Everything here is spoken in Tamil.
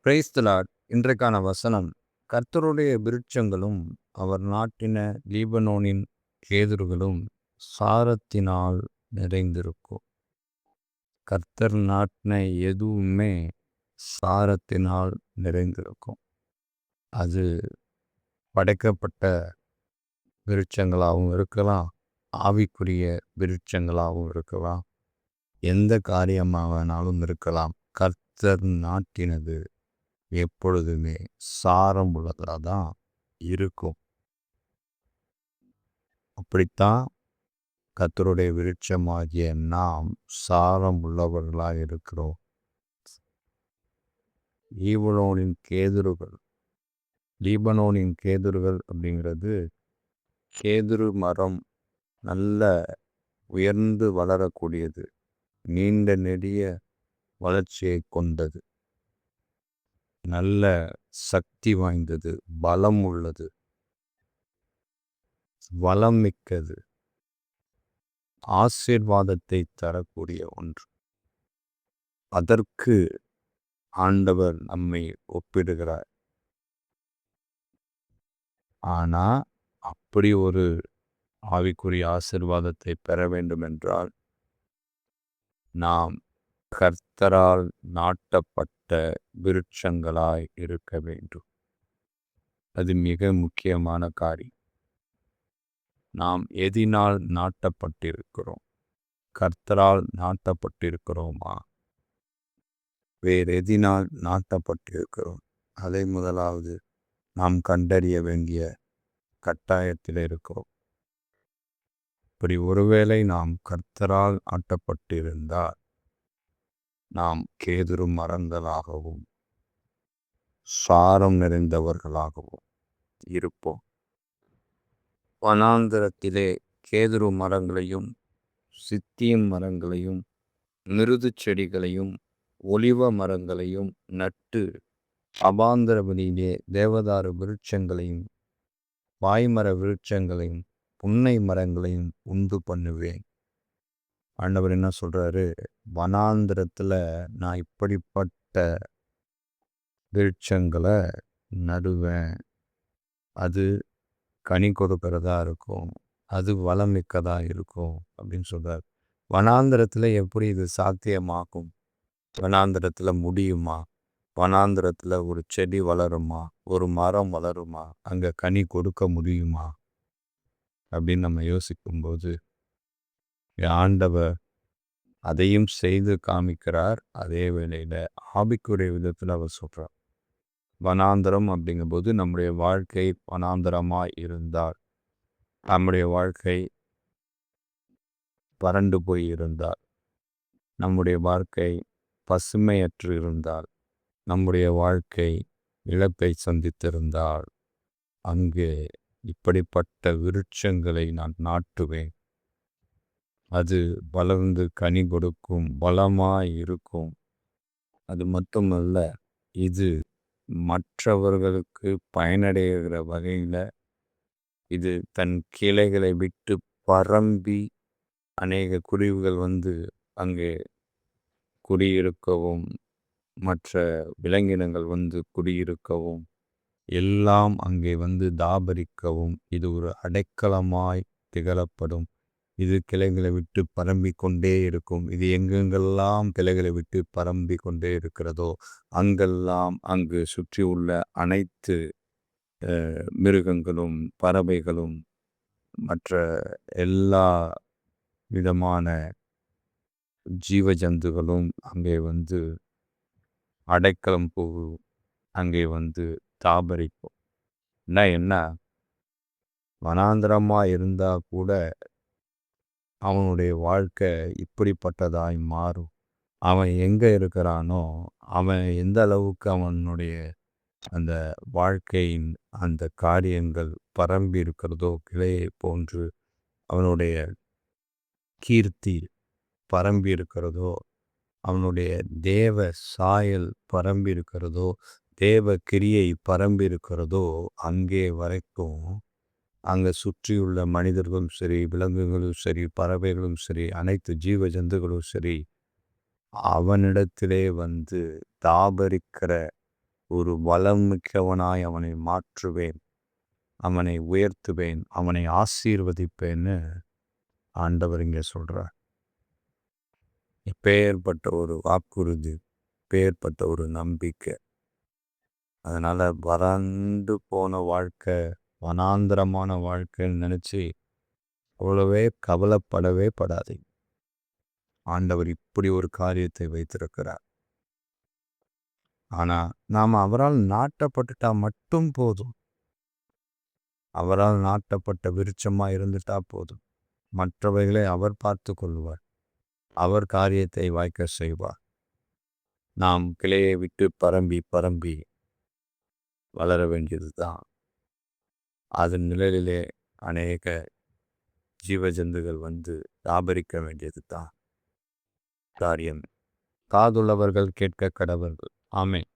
Praise the Lord. இன்றைக்கான வசனம், கர்த்தருடைய விருட்சங்களும் அவர் நாட்டின லீபனோனின் கேதுருகளும் சாரத்தினால் நிறைந்திருக்கும். கர்த்தர் நாட்டின எதுவுமே சாரத்தினால் நிறைந்திருக்கும். அது படைக்கப்பட்ட விருட்சங்களாகவும் இருக்கலாம், ஆவிக்குரிய விருட்சங்களாகவும் இருக்கலாம், எந்த காரியமாக வேணாலும் இருக்கலாம். கர்த்தர் நாட்டினது எப்பொழுதுமே சாரம் உள்ளதாக தான் இருக்கும். அப்படித்தான் கர்த்தருடைய விருட்சமாகிய நாம் சாரம் உள்ளவர்களாக இருக்கிறோம். லீபனோனின் கேதுருகள் அப்படிங்கிறது, கேதுரு மரம் நல்ல உயர்ந்து வளரக்கூடியது, நீண்ட நெடிய வளர்ச்சியை கொண்டது, நல்ல சக்தி வாய்ந்தது, பலம் உள்ளது, வளம் மிக்கது, ஆசீர்வாதத்தை தரக்கூடிய ஒன்று. அதற்கு ஆண்டவர் நம்மை ஒப்பிடுகிறார். ஆனா அப்படி ஒரு ஆவிக்குரிய ஆசீர்வாதத்தை பெற வேண்டும் என்றால், நாம் கர்த்தரால் நாட்டப்பட்ட விருட்சங்களாய் இருக்க வேண்டும். அது மிக முக்கியமான காரியம். நாம் எதினால் நாட்டப்பட்டிருக்கிறோம்? கர்த்தரால் நாட்டப்பட்டிருக்கிறோமா? வேறு எதினால் நாட்டப்பட்டிருக்கிறோம்? அதை முதலாவது நாம் கண்டறிய வேண்டிய கட்டாயத்தில் இருக்கிறோம். இப்படி ஒருவேளை நாம் கர்த்தரால் நாட்டப்பட்டிருந்தால், நாம் கேதுரு மரங்களாகவும் சாரம் நிறைந்தவர்களாகவும் இருப்போம். வனாந்தரத்திலே கேதுரு மரங்களையும் சித்தியும் மரங்களையும் மிருது செடிகளையும் ஒலிவ மரங்களையும் நட்டு அபாந்தர வழியிலே தேவதாரு விருட்சங்களையும் வாய்மர விருட்சங்களையும் புன்னை மரங்களையும் உண்டு பண்ணுவேன். ஆண்டவர் என்ன சொல்றாரு? வனாந்திரத்துல நான் இப்படிப்பட்ட விருட்சங்களை நடுவேன். அது கனி கொடுக்கிறதா இருக்கும், அது வளமிக்கதா இருக்கும் அப்படின்னு சொல்றாரு. வனாந்திரத்துல எப்படி இது சாத்தியமாகும்? வனாந்திரத்துல முடியுமா? வனாந்திரத்துல ஒரு செடி வளருமா? ஒரு மரம் வளருமா? அங்க கனி கொடுக்க முடியுமா? அப்படின்னு நம்ம யோசிக்கும்போது, ஆண்டவர் அதையும் செய்து காமிக்கிறார். அதே வேளையில ஆவிக்குரிய விதத்தில் அவர் சொல்றார். வனாந்தரம் அப்படிங்கும்போது நம்முடைய வாழ்க்கை வனாந்தரமாய் இருந்தால், நம்முடைய வாழ்க்கை வறண்டு போய் இருந்தால், நம்முடைய வாழ்க்கை பசுமையற்று இருந்தால், நம்முடைய வாழ்க்கை இழப்பை சந்தித்திருந்தால், அங்கே இப்படிப்பட்ட விருட்சங்களை நான் நாட்டுவேன். அது வளர்ந்து கனி கொடுக்கும், பலமாய் இருக்கும். அது மட்டுமல்ல, இது மற்றவர்களுக்கு பயனடைகிற வகையில் இது தன் கிளைகளை விட்டு பரம்பி அநேக குருவிகள் வந்து அங்கே குடியிருக்கவும், மற்ற விலங்கினங்கள் வந்து குடியிருக்கவும், எல்லாம் அங்கே வந்து தாபரிக்கவும் இது ஒரு அடைக்கலமாய் திகழப்படும். இது கிளைகளை விட்டு பரம்பி கொண்டே இருக்கும். இது எங்கெங்கெல்லாம் கிளைகளை விட்டு பரம்பி கொண்டே இருக்கிறதோ அங்கெல்லாம் அங்கு சுற்றி உள்ள அனைத்து மிருகங்களும் பறவைகளும் மற்ற எல்லா விதமான ஜீவ ஜந்துகளும் அங்கே வந்து அடைக்கலம் போகும், அங்கே வந்து தாபரிக்கும். என்ன வனாந்திரமாக இருந்தால் கூட அவனுடைய வாழ்க்கை இப்படிப்பட்டதாய் மாறும். அவன் எங்கே இருக்கிறானோ, அவன் எந்த அளவுக்கு அவனுடைய அந்த வாழ்க்கையின் அந்த காரியங்கள் பரம்பி இருக்கிறதோ, கிளையை போன்று அவனுடைய கீர்த்தி பரம்பி இருக்கிறதோ, அவனுடைய தேவ சாயல் பரம்பி இருக்கிறதோ, தேவ கிரியை பரம்பி இருக்கிறதோ, அங்கே வரைக்கும் அங்கே சுற்றியுள்ள மனிதர்களும் சரி, விலங்குகளும் சரி, பறவைகளும் சரி, அனைத்து ஜீவ ஜந்துகளும் சரி, அவனிடத்திலே வந்து தாபரிக்கிற ஒரு வளம் மிக்கவனாய் அவனை மாற்றுவேன், அவனை உயர்த்துவேன், அவனை ஆசீர்வதிப்பேன்னு ஆண்டவர் இங்கே சொல்கிறார். இப்பேற்பட்ட ஒரு வாக்குறுதி, இப்பேற்பட்ட ஒரு நம்பிக்கை. அதனால் வறண்டு போன வாழ்க்கை, வனாந்திரமான வாழ்க்கைன்னு நினச்சி அவ்வளவே கவலைப்படவே படாதீங்க. ஆண்டவர் இப்படி ஒரு காரியத்தை வைத்திருக்கிறார். ஆனால் நாம் அவரால் நாட்டப்பட்டுட்டா மட்டும் போதும். அவரால் நாட்டப்பட்ட விருட்சமாக இருந்துட்டா போதும். மற்றவைகளை அவர் பார்த்து கொள்வார். அவர் காரியத்தை வாய்க்க செய்வார். நாம் கிளையை விட்டு பரம்பி பரம்பி வளர வேண்டியது தான். அதன் நிழலிலே அநேக ஜீவஜந்துகள் வந்து தாபரிக்க வேண்டியது தான் காரியம். காதுள்ளவர்கள் கேட்க கடவர்கள். ஆமென்.